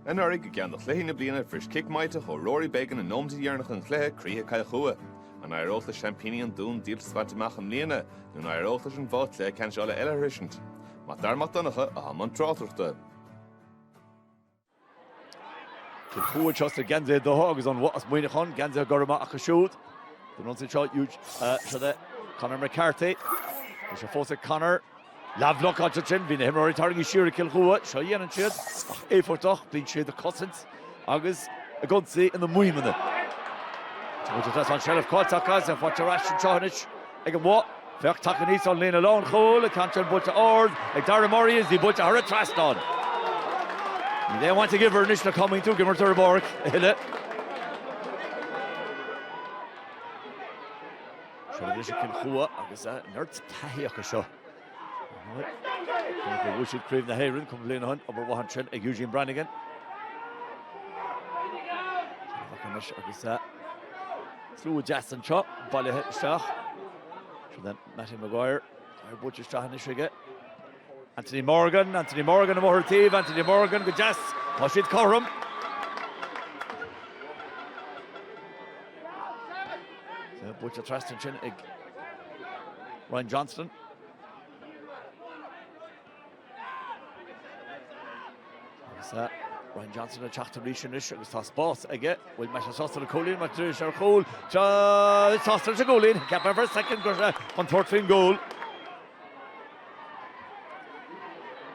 An orig gan the chléine bliana frisch kick maite ho Rory Bacon and Gnomes Yarnach and Clé, Crea Kilcoo. An Irola champagne and Doon deal Swatimacham Lena, and Irola and Votle can show Ella Rishant. Matar Matanacha, a Montrother. Kilcoo just again the hogs on what Muineacháin, Ganza Gorma Akashud. The nonsense shot huge Conor McCarthy. There's a force Conor. Lavlock on Chin, been him returning his sheer Kilcoo, Cheyenne and Chid, A for Doch, being Chid the Cousins, Agus, a good see in the Muimene. That's on Sheriff Quatakas and what Rash and Chohnich. Again, what? Fair Takanis on Lane alone, Hole, a cancer butcher Ord, like Dara Murray is the butcher her a Traston. They want to give her initial coming to give her to her bork. Sheriff Kilcoo, Agus, Nerds Tahiakasho. We should crave the Heron, come Lane Hunt, over 100, Eugene Brannigan. Through Jason Chop, Bally Shah. Then Matthew Maguire, Butcher Strahan. Anthony Morgan, and Moherteve, Anthony Morgan, good Jess, Hoshid Corum. Butcher Traston Chin, Ryan Johnston. Ryan Johnson a teachta Rishonish agus tá Spórt aige bhfuil me sostal a cólín mar dúis ar cól sostal a gólín ceapar for a second go an tuirtfin gól.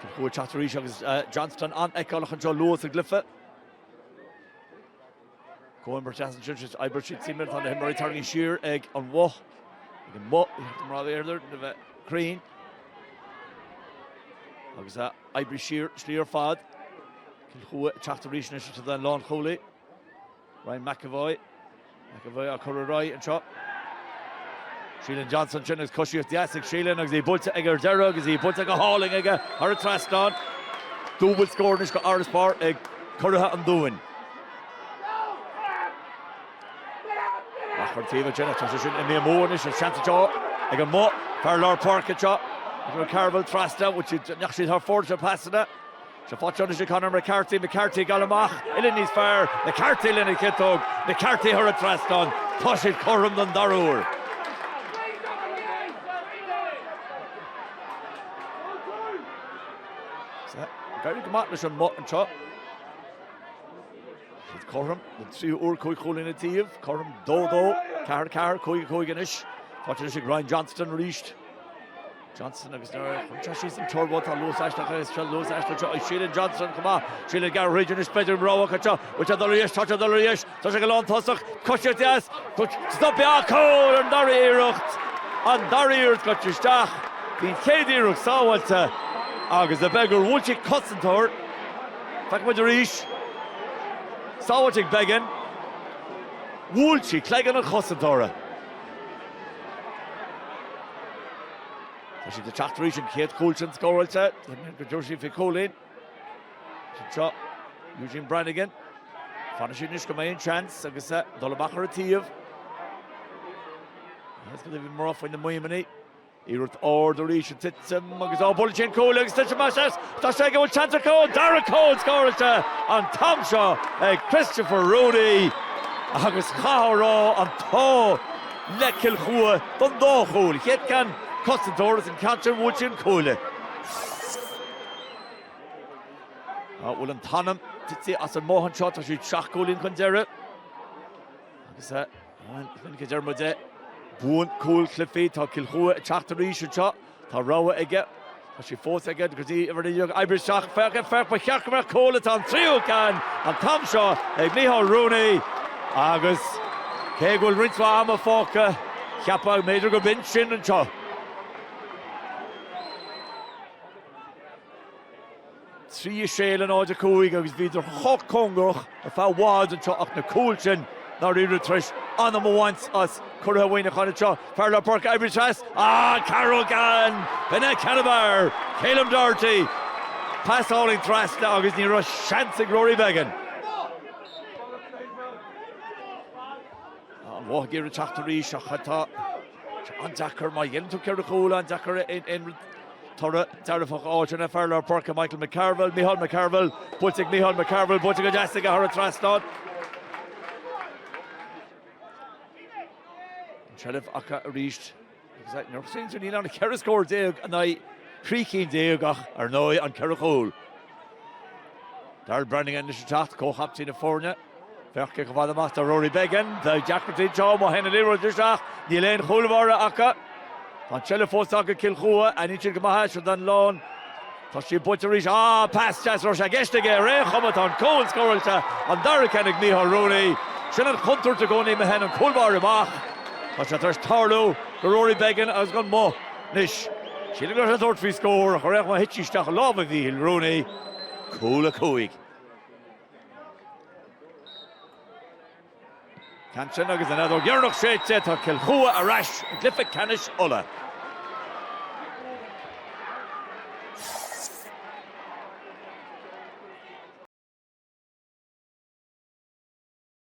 Kilcoo teachta Rish agus Johnston an eicáilach an Joe Lewis a glyfa. Coimber Jason Churches Ibershit Simon on the Himmery turning sheer egg on Woh. Again Mo rather earlier the Green. Agus Ibri sheer Schlier Fad. Kilcoo teachta Rishonish to the Lawn Cooley. Ryan McAvoy a Curry and shot. Sheelan Johnson chin is cushy with the Asic Sheelan agus he bulta egger derug as he bulta go hauling egger her Traston. Double score nish go Irish bar egg Curraha and Doin. Achortiva chin a transition in the Moonish and Shantajaw egger Mo Farlar Park a shot. Carvel Trasta which is actually her fortune passing it. She fought on the Conor McCarthy Galamach, Illini's fair, McCarthy Linny Kittog, McCarthy her a Traston, Toshit Corum than Darur. Very good match on Mott and Chop. It's Corum, the three Koi Colin a Tiv, Corum Dodo, Koi Ganish, Fortunately Ryan Johnston reached. Johnson agus she's in turbo to Lewis Ashton Sheelan Johnson come on Sheelan Gar region is better row which are the Rish touch of the Rish such a long tossach cut your yes stop ya cool and Dari Irucht got your stach being Katie Irucht saw what agus the beggar Wulchik Cossentor back with the Rish saw what begging Wulchik Cleggan and Cossentora. She's the teachta Rish and Kate Coulson scored set. Joshi fi Colin. She shot Eugene Brannigan. Fantasy nish go main chance. Agus Dolabachar a Tiv. That's going to be more off in the Muimene. Irut order Rish and Titsum. Agus all Bulletin Cole. Agus Titsum Mashas. Tashega with chance of Cole. Dara Cole scored set. On Tom Shaw. Christopher Rooney. Agus Chahara on To. Kilcoo. Dundee Cole. Yet can. Costadores and Cantor Woodchin Coole. William Tannum, Titsi as a Mohan shot as you Shach Colin Condera. Agus Vinka Dermode, Boon Cool Cliffy, Ta Kilcoo, Teachta Rish shot, Ta Rowa again. As she forced again because he ever the young Irish Shach, Fair by Chakma Cole it on Trio can, and Tom Shaw, Egniho Rooney, Agus, Kegul Rinswa Amafoka, Kappa Major Gobin Shin and Shaw. Three Shale and Oja Coig, agus Vider Hawk Congo, a foul wad and Chok na Coulchin, now the Trish on them once us, Curra Muineacháin and Chok, Farla Park, Irish Trass, Carol Gann, Bennett Canabar, Caleb Doherty, pass all in Trass now, agus Nero Shansig Rory Began. Walk here to Teachta Rish, Chata, on Jacker, my yen took care of Cool, and Jacker in Torra Tarafach Áitina Farlar Perka Michael McCarville, Micheál McCarville, Buttig Micheál McCarville, Buttig a Jastiga Hara Trastad. Shelf Aka reached. You're saying to Neil on a Kerry score Deog and I Creaking Deogach or no on Kerrachol. Darrell Browning and the Shaft, Co Hopsy the Forna. Verkick of the Master Rory Began, the Jackpot Joe Mohan and Lero Dishach, Nilaine Hulvara Aka. On Shelf Fostaka Kilcoo and Ichig Mahash and then Lawn. Toshi Butterish, pass Jas Rosh Agestiga, Ray Homaton, Cole Scoralta, and Darrakanig Micheál Rooney. Shannon Hunter to go name Mahan and Kulbar Mach. There's Tarlo, Rory Began, as gone Mo, Nish. She looked at a third free score, Horechma Hitchy Stach, Love of the Rooney, Kilcoo. Canchan agus another Gernach Shade set to Kilcoo, Arash, Glyphic Canish Ulla.